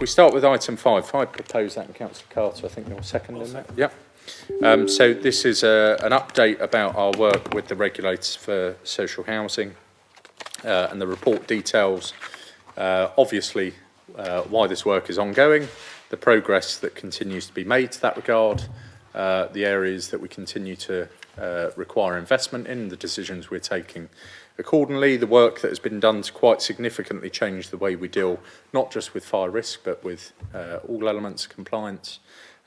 we start with item 5, if I propose that, and Councillor Carter, I think you're seconding that. Yep. So this is an update about our work with the regulators for social housing, and the report details, obviously, why this work is ongoing, the progress that continues to be made to that regard, the areas that we continue to require investment in, the decisions we're taking accordingly, the work that has been done to quite significantly change the way we deal not just with fire risk but with all elements of compliance,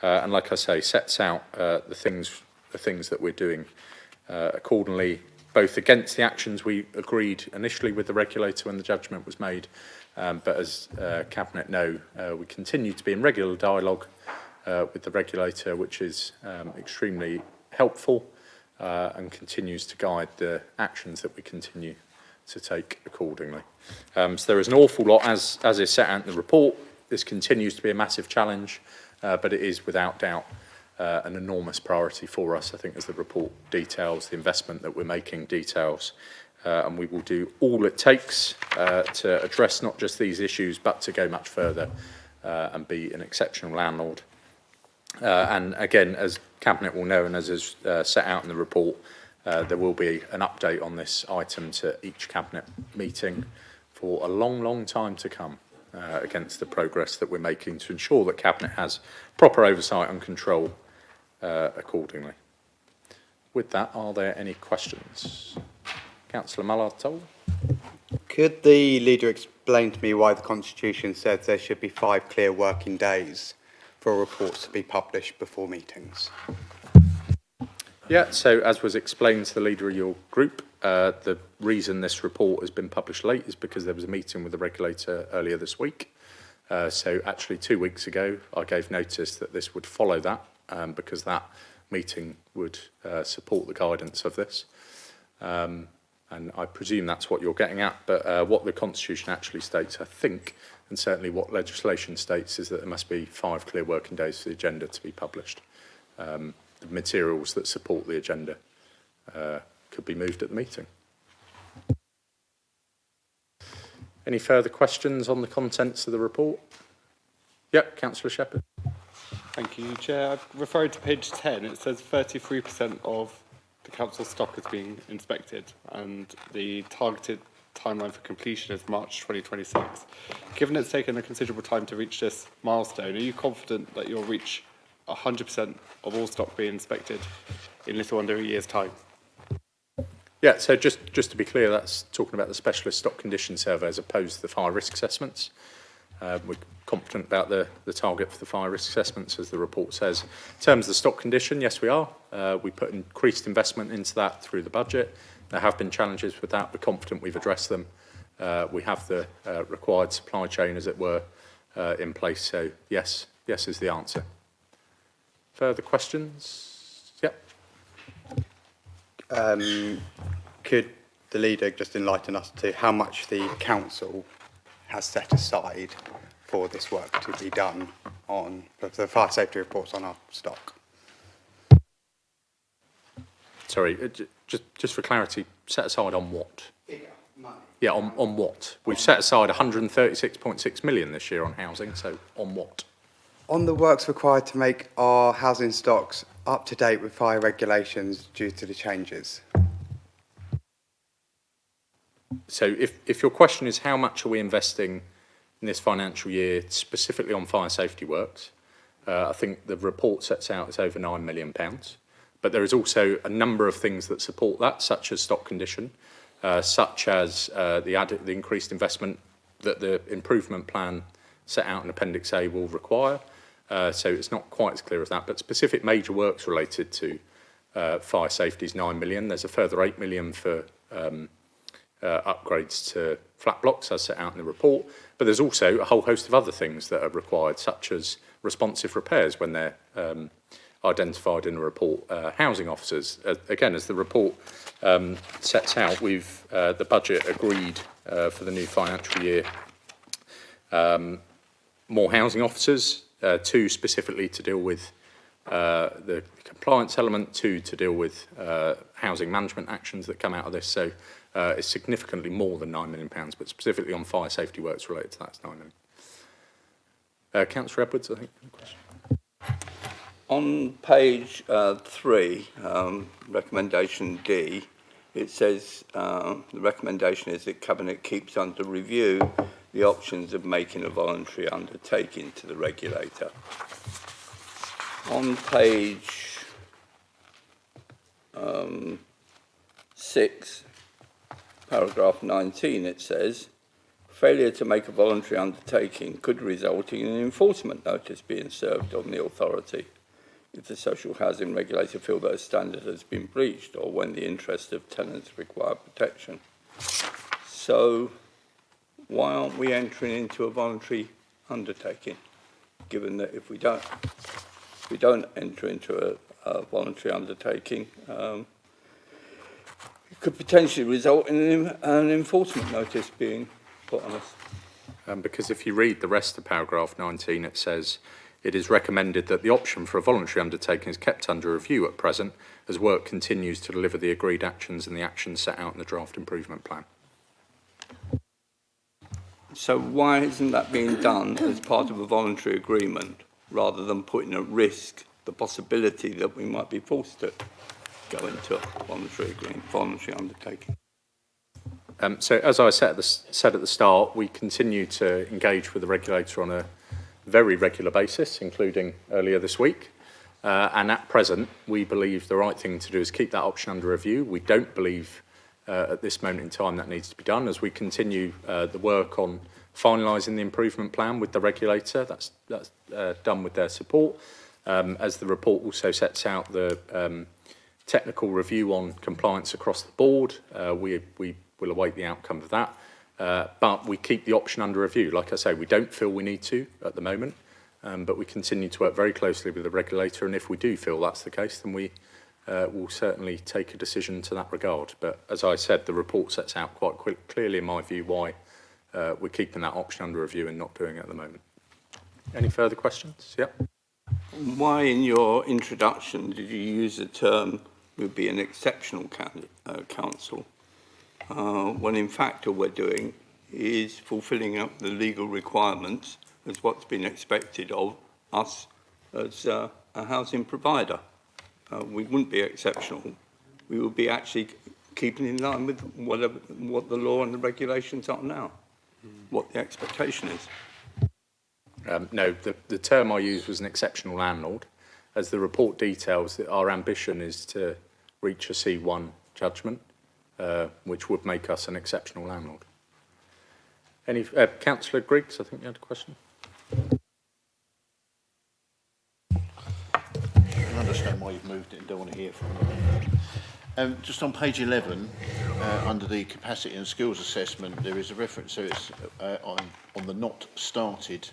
and like I say, sets out the things that we're doing accordingly, both against the actions we agreed initially with the regulator when the judgment was made, but as Cabinet know, we continue to be in regular dialogue with the regulator, which is extremely helpful and continues to guide the actions that we continue to take accordingly. So there is an awful lot, as is set out in the report. This continues to be a massive challenge, but it is without doubt an enormous priority for us, I think, as the report details, the investment that we're making details, and we will do all it takes to address not just these issues, but to go much further and be an exceptional landlord. And again, as Cabinet will know, and as is set out in the report, there will be an update on this item to each Cabinet meeting for a long, long time to come against the progress that we're making to ensure that Cabinet has proper oversight and control accordingly. With that, are there any questions? Councillor Mallartol. Could the leader explain to me why the Constitution says there should be 5 clear working days for reports to be published before meetings? Yeah, so as was explained to the leader of your group, the reason this report has been published late is because there was a meeting with the regulator earlier this week. So actually 2 weeks ago, I gave notice that this would follow that because that meeting would support the guidance of this. And I presume that's what you're getting at, but what the Constitution actually states, I think, and certainly what legislation states, is that there must be 5 clear working days for the agenda to be published. The materials that support the agenda could be moved at the meeting. Any further questions on the contents of the report? Yep, Councillor Shepherd. Thank you, Chair. I've referred to page 10. It says 33% of the council stock is being inspected, and the targeted timeline for completion is March 2026. Given it's taken a considerable time to reach this milestone, are you confident that you'll reach 100% of all stock being inspected in little under a year's time? Yeah, so just to be clear, that's talking about the specialist stock condition survey as opposed to the fire risk assessments. We're confident about the target for the fire risk assessments, as the report says. In terms of the stock condition, yes, we are. We put increased investment into that through the budget. There have been challenges with that. We're confident we've addressed them. We have the required supply chain, as it were, in place. So yes is the answer. Further questions? Yep. Could the leader just enlighten us to how much the council has set aside for this work to be done on the fire safety reports on our stock? Sorry, just for clarity, set aside on what? Money. Yeah, on what? We've set aside 136.6 million this year on housing, so on what? On the works required to make our housing stocks up to date with fire regulations due to the changes. So if your question is how much are we investing in this financial year specifically on fire safety works, I think the report sets out it's over £9 million. But there is also a number of things that support that, such as stock condition, such as the increased investment that the improvement plan set out in Appendix A will require. So it's not quite as clear as that, but specific major works related to fire safety is 9 million. There's a further 8 million for upgrades to flat blocks, as set out in the report. But there's also a whole host of other things that are required, such as responsive repairs when they're identified in a report. Housing officers, again, as the report sets out, we've the budget agreed for the new financial year more housing officers, 2 specifically to deal with the compliance element, 2 to deal with housing management actions that come out of this. So it's significantly more than £9 million, but specifically on fire safety works related to that, it's 9 million. Councillor Edwards, I think. Question. On page 3, recommendation D, it says the recommendation is that Cabinet keeps under review the options of making a voluntary undertaking to the regulator. On page 6, paragraph 19, it says, failure to make a voluntary undertaking could result in an enforcement notice being served on the authority if the social housing regulator feel that a standard has been breached or when the interests of tenants require protection. So why aren't we entering into a voluntary undertaking, given that if we don't enter into a voluntary undertaking, it could potentially result in an enforcement notice being put on us? Because if you read the rest of paragraph 19, it says, it is recommended that the option for a voluntary undertaking is kept under review at present as work continues to deliver the agreed actions and the actions set out in the draft improvement plan. So why isn't that being done as part of a voluntary agreement rather than putting at risk the possibility that we might be forced to go into a voluntary agreement, voluntary undertaking? So as I said at the start, we continue to engage with the regulator on a very regular basis, including earlier this week. And at present, we believe the right thing to do is keep that option under review. We don't believe at this moment in time that needs to be done as we continue the work on finalising the improvement plan with the regulator. That's done with their support. As the report also sets out the technical review on compliance across the board, we will await the outcome of that. But we keep the option under review. Like I say, we don't feel we need to at the moment, but we continue to work very closely with the regulator, and if we do feel that's the case, then we will certainly take a decision to that regard. But as I said, the report sets out quite clearly, in my view, why we're keeping that option under review and not doing it at the moment. Any further questions? Yep. Why in your introduction did you use the term would be an exceptional council, when in fact all we're doing is fulfilling up the legal requirements as what's been expected of us as a housing provider? We wouldn't be exceptional. We would be actually keeping in line with what the law and the regulations are now, what the expectation is. No, the term I used was an exceptional landlord. As the report details, that our ambition is to reach a C1 judgment, which would make us an exceptional landlord. Any Councillor Griggs, I think you had a question. I can understand why you've moved it and don't want to hear from you. Just on page 11, under the capacity and skills assessment, there is a reference, so it's on the not started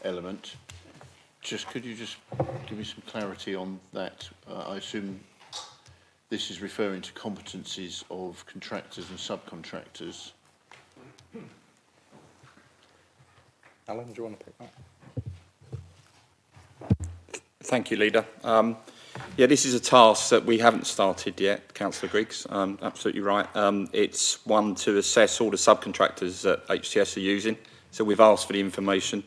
element. Could you just give me some clarity on that? I assume this is referring to competencies of contractors and subcontractors. Alan, do you want to pick that? Thank you, Leader. Yeah, this is a task that we haven't started yet, Councillor Griggs. Absolutely right. It's one to assess all the subcontractors that HTS are using. So we've asked for the information.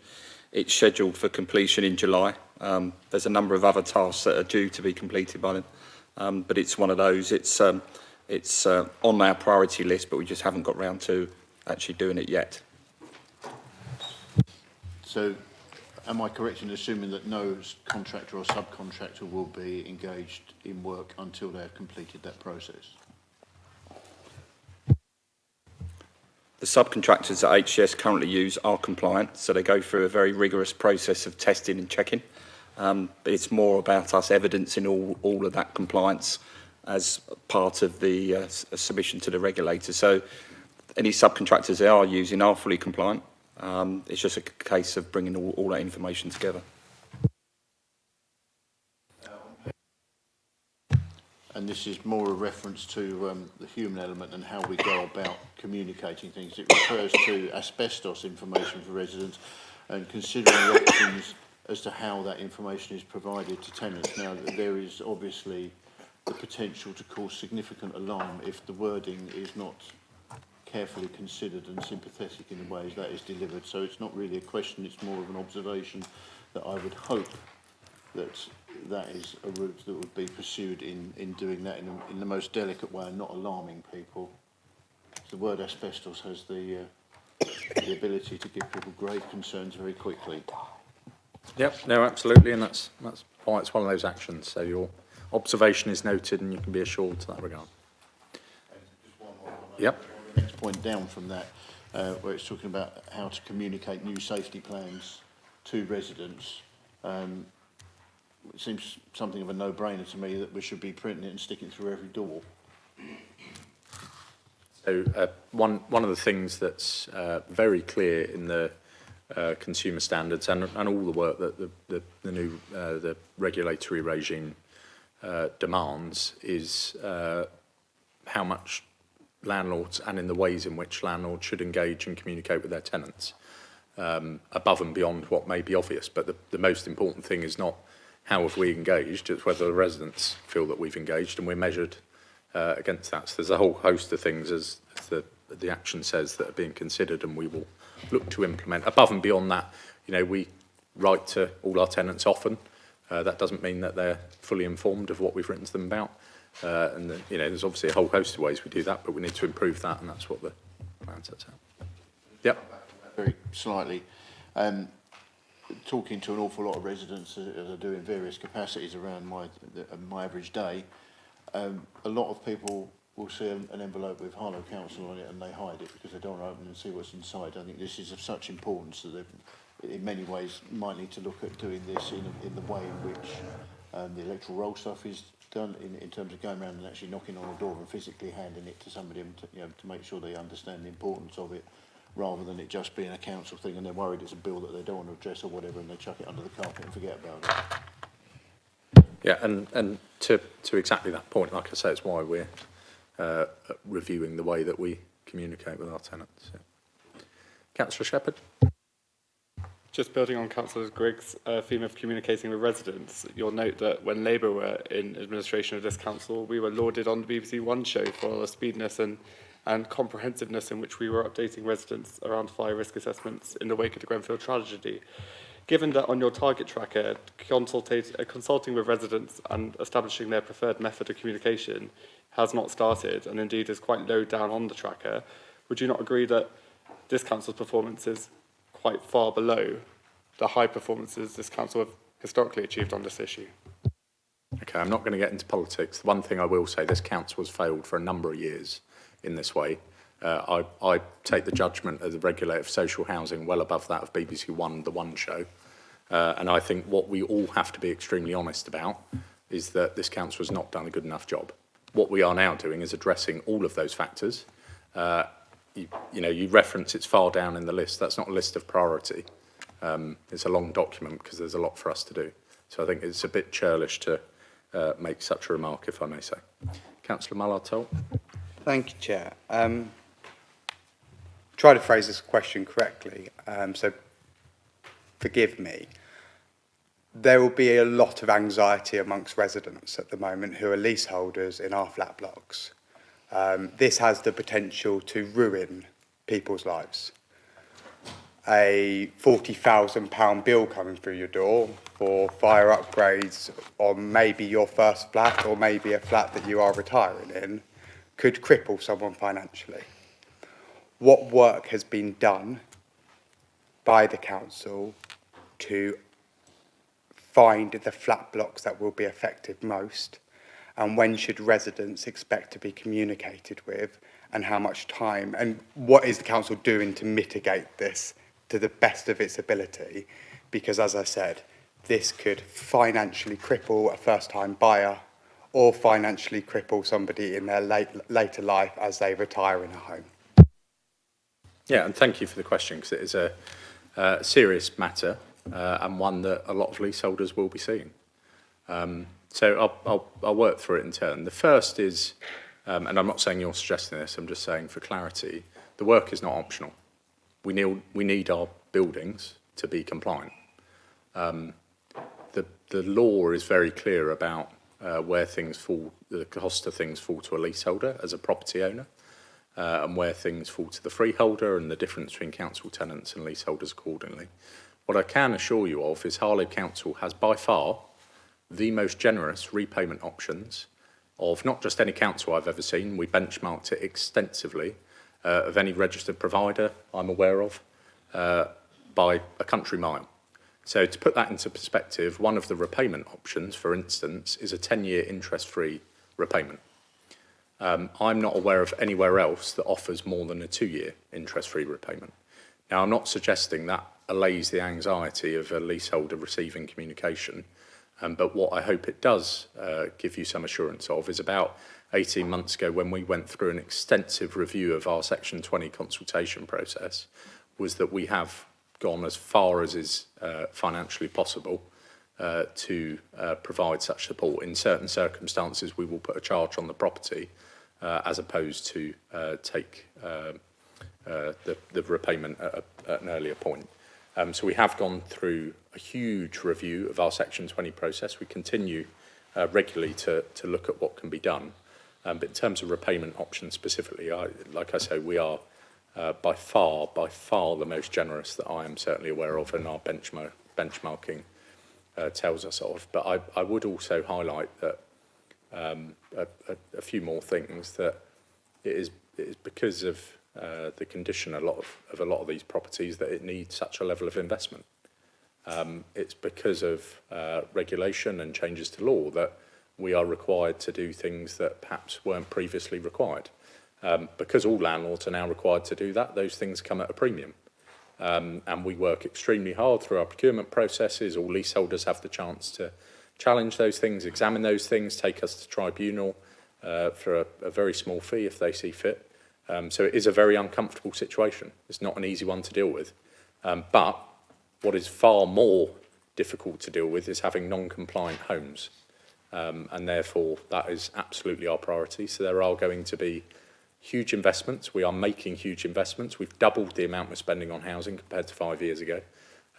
It's scheduled for completion in July. There's a number of other tasks that are due to be completed by them, but it's one of those. It's on our priority list, but we just haven't got round to actually doing it yet. So, am I correct in assuming that no contractor or subcontractor will be engaged in work until they've completed that process? The subcontractors that HCS currently use are compliant, so they go through a very rigorous process of testing and checking. But it's more about us evidencing all of that compliance as part of the submission to the regulator. So any subcontractors they are using are fully compliant. It's just a case of bringing all that information together. And this is more a reference to the human element and how we go about communicating things. It refers to asbestos information for residents and considering the options as to how that information is provided to tenants. Now, there is obviously the potential to cause significant alarm if the wording is not carefully considered and sympathetic in the ways that is delivered. So it's not really a question, it's more of an observation that I would hope that that is a route that would be pursued in doing that in the most delicate way and not alarming people. The word asbestos has the ability to give people grave concerns very quickly. Yep, no, absolutely, and that's why it's one of those actions. So your observation is noted, and you can be assured to that regard. Yep. Next point down from that, where it's talking about how to communicate new safety plans to residents. It seems something of a no-brainer to me that we should be printing it and sticking it through every door. So one of the things that's very clear in the consumer standards and all the work that the new the regulatory regime demands is how much landlords and in the ways in which landlords should engage and communicate with their tenants, above and beyond what may be obvious. But the most important thing is not how have we engaged, it's whether the residents feel that we've engaged, and we're measured against that. So there's a whole host of things, as the action says, that are being considered, and we will look to implement. Above and beyond that, you know, we write to all our tenants often. That doesn't mean that they're fully informed of what we've written to them about. And you know, there's obviously a whole host of ways we do that, but we need to improve that, and that's what the plan sets out. Yep. Very slightly. Talking to an awful lot of residents as I do in various capacities around my average day, a lot of people will see an envelope with Harlow Council on it and they hide it because they don't want to open and see what's inside. I think this is of such importance that they, in many ways, might need to look at doing this in the way in which the electoral roll stuff is done, in terms of going around and actually knocking on a door and physically handing it to somebody, to make sure they understand the importance of it, rather than it just being a council thing and they're worried it's a bill that they don't want to address or whatever and they chuck it under the carpet and forget about it. Yeah, and to exactly that point, like I say, it's why we're reviewing the way that we communicate with our tenants. Yeah. Councillor Shepherd. Just building on Councillor Griggs' theme of communicating with residents, you'll note that when Labour were in administration of this council, we were lauded on the BBC One show for the speediness and comprehensiveness in which we were updating residents around fire risk assessments in the wake of the Grenfell tragedy. Given that on your target tracker, consulting with residents and establishing their preferred method of communication has not started, and indeed is quite low down on the tracker, would you not agree that this council's performance is quite far below the high performances this council have historically achieved on this issue? Okay, I'm not going to get into politics. The one thing I will say, this council has failed for a number of years in this way. I take the judgment of the regulator of social housing well above that of BBC One, the One show. And I think what we all have to be extremely honest about is that this council has not done a good enough job. What we are now doing is addressing all of those factors. You reference it's far down in the list. That's not a list of priority. It's a long document because there's a lot for us to do. So I think it's a bit churlish to make such a remark, if I may say. Councillor Mullard-Toll. Thank you, Chair. Try to phrase this question correctly, so forgive me. There will be a lot of anxiety amongst residents at the moment who are leaseholders in our flat blocks. This has the potential to ruin people's lives. A £40,000 bill coming through your door for fire upgrades on maybe your first flat or maybe a flat that you are retiring in could cripple someone financially. What work has been done by the council to find the flat blocks that will be affected most, and when should residents expect to be communicated with, and how much time, and what is the council doing to mitigate this to the best of its ability? Because as I said, this could financially cripple a first-time buyer or financially cripple somebody in their later life as they retire in a home. Yeah, and thank you for the question, because it is a serious matter and one that a lot of leaseholders will be seeing. So I'll work through it in turn. The first is, and I'm not saying you're suggesting this, I'm just saying for clarity, the work is not optional. We need our buildings to be compliant. The law is very clear about where things fall, the cost of things fall to a leaseholder as a property owner. and where things fall to the freeholder and the difference between council tenants and leaseholders accordingly. What I can assure you of is Harlow Council has by far the most generous repayment options of not just any council I've ever seen. We benchmarked it extensively of any registered provider I'm aware of by a country mile. So to put that into perspective, one of the repayment options, for instance, is a 10-year interest-free repayment. I'm not aware of anywhere else that offers more than a 2-year interest-free repayment. Now, I'm not suggesting that allays the anxiety of a leaseholder receiving communication, but what I hope it does give you some assurance of is about 18 months ago, when we went through an extensive review of our Section 20 consultation process, was that we have gone as far as is financially possible to provide such support. In certain circumstances, we will put a charge on the property as opposed to take the repayment at an earlier point. So we have gone through a huge review of our Section 20 process. We continue regularly to look at what can be done. But in terms of repayment options specifically, like I say, we are by far the most generous that I am certainly aware of, and our benchmarking tells us of. But I would also highlight that a few more things, that it is because of the condition of a lot of these properties that it needs such a level of investment. It's because of regulation and changes to law that we are required to do things that perhaps weren't previously required. Because all landlords are now required to do that, those things come at a premium. And we work extremely hard through our procurement processes. All leaseholders have the chance to challenge those things, examine those things, take us to tribunal for a very small fee if they see fit. So it is a very uncomfortable situation. It's not an easy one to deal with. But what is far more difficult to deal with is having non-compliant homes. And therefore, that is absolutely our priority. So there are going to be huge investments. We are making huge investments. We've doubled the amount we're spending on housing compared to 5 years ago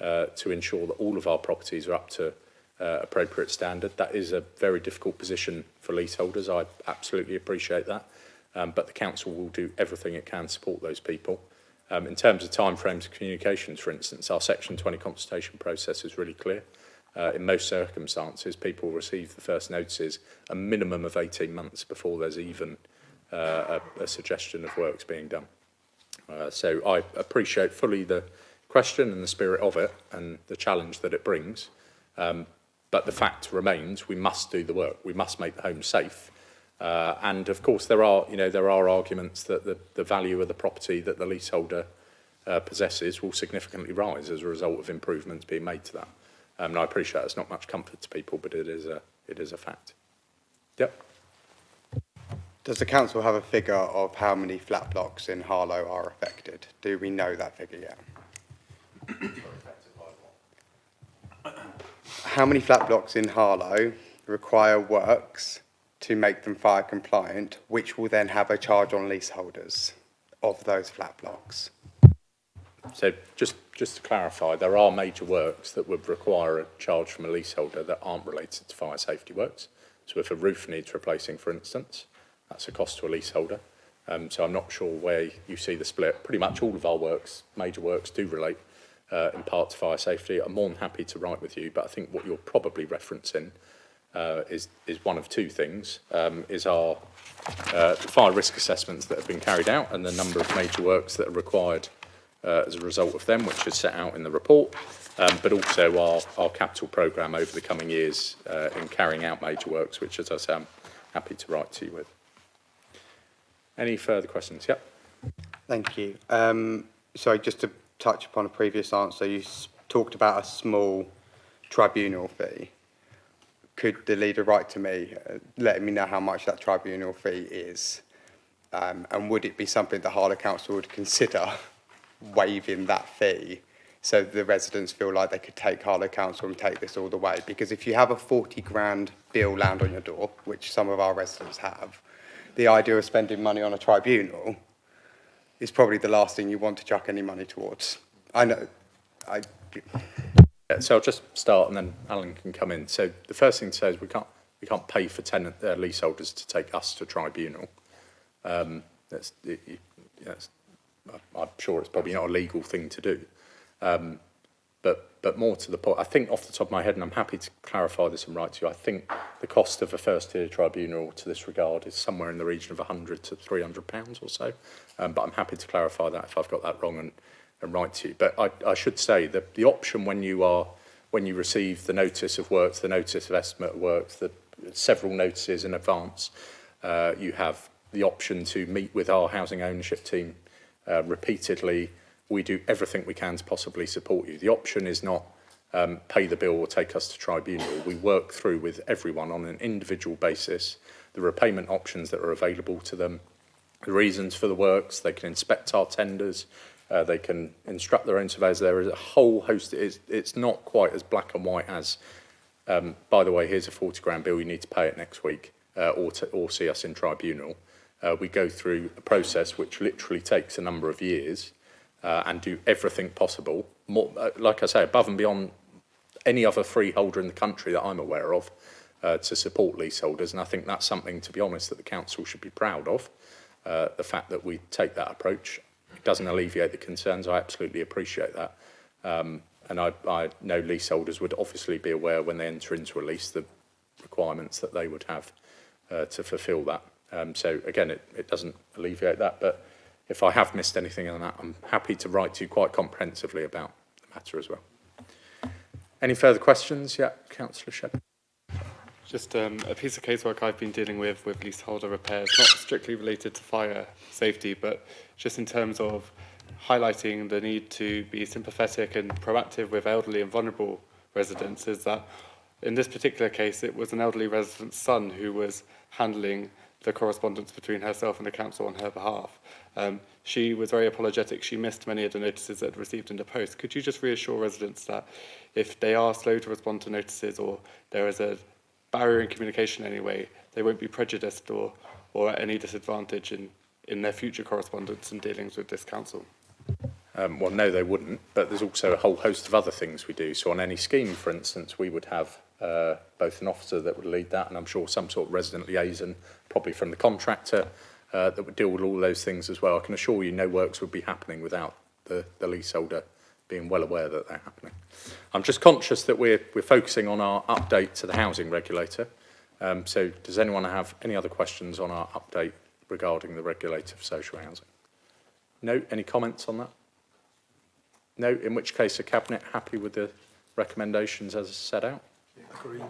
to ensure that all of our properties are up to appropriate standard. That is a very difficult position for leaseholders. I absolutely appreciate that. But the council will do everything it can to support those people. In terms of timeframes of communications, for instance, our Section 20 consultation process is really clear. In most circumstances, people receive the first notices a minimum of 18 months before there's even a suggestion of works being done. So I appreciate fully the question and the spirit of it and the challenge that it brings. But the fact remains, we must do the work. We must make the home safe. And of course, there are arguments that the value of the property that the leaseholder possesses will significantly rise as a result of improvements being made to that. And I appreciate it's not much comfort to people, but it is a fact. Yep. Does the council have a figure of how many flat blocks in Harlow are affected? Do we know that figure yet? How many flat blocks in Harlow require works to make them fire compliant, which will then have a charge on leaseholders of those flat blocks? So just to clarify, there are major works that would require a charge from a leaseholder that aren't related to fire safety works. So if a roof needs replacing, for instance, that's a cost to a leaseholder. So I'm not sure where you see the split. Pretty much all of our works, major works, do relate in part to fire safety. I'm more than happy to write with you, but I think what you're probably referencing is one of two things, is our fire risk assessments that have been carried out and the number of major works that are required as a result of them, which is set out in the report, but also our capital programme over the coming years in carrying out major works, which, as I say, I'm happy to write to you with. Any further questions? Yep. Thank you. Sorry, just to touch upon a previous answer, you talked about a small tribunal fee. Could the leader write to me, letting me know how much that tribunal fee is? And would it be something the Harlow Council would consider waiving that fee so the residents feel like they could take Harlow Council and take this all the way? Because if you have a 40 grand bill land on your door, which some of our residents have, the idea of spending money on a tribunal is probably the last thing you want to chuck any money towards. I know. So I'll just start and then Alan can come in. So the first thing to say is we can't pay for leaseholders to take us to tribunal. I'm sure it's probably not a legal thing to do. But more to the point, I think off the top of my head, and I'm happy to clarify this and write to you, I think the cost of a first-tier tribunal to this regard is somewhere in the region of £100 to £300 or so. But I'm happy to clarify that if I've got that wrong and write to you. But I should say that the option when you receive the notice of works, the notice of estimate of works, the several notices in advance, you have the option to meet with our housing ownership team repeatedly. We do everything we can to possibly support you. The option is not pay the bill or take us to tribunal. We work through with everyone on an individual basis the repayment options that are available to them, the reasons for the works. They can inspect our tenders, they can instruct their own surveyors. There is a whole host. It's not quite as black and white as, by the way, here's a 40 grand bill, you need to pay it next week, or see us in tribunal. We go through a process which literally takes a number of years, and do everything possible, more, like I say, above and beyond any other freeholder in the country that I'm aware of, to support leaseholders. And I think that's something, to be honest, that the council should be proud of. The fact that we take that approach. It doesn't alleviate the concerns. I absolutely appreciate that. And I know leaseholders would obviously be aware when they enter into a lease the requirements that they would have to fulfil that. So again, it doesn't alleviate that, but if I have missed anything on that, I'm happy to write to you quite comprehensively about the matter as well. Any further questions? Yeah, Councillor Shepherd. Just a piece of casework I've been dealing with leaseholder repairs, not strictly related to fire safety, but just in terms of highlighting the need to be sympathetic and proactive with elderly and vulnerable residents, is that in this particular case, it was an elderly resident's son who was handling the correspondence between herself and the council on her behalf. She was very apologetic. She missed many of the notices that received in the post. Could you just reassure residents that if they are slow to respond to notices or there is a barrier in communication anyway, they won't be prejudiced or at any disadvantage in their future correspondence and dealings with this council? Well, no, they wouldn't, but there's also a whole host of other things we do. So on any scheme, for instance, we would have both an officer that would lead that and I'm sure some sort of resident liaison, probably from the contractor, that would deal with all those things as well. I can assure you no works would be happening without the leaseholder being well aware that they're happening. I'm just conscious that we're focusing on our update to the housing regulator. So does anyone have any other questions on our update regarding the regulator for social housing? No? Any comments on that? No? In which case, are Cabinet happy with the recommendations as set out? Agreed.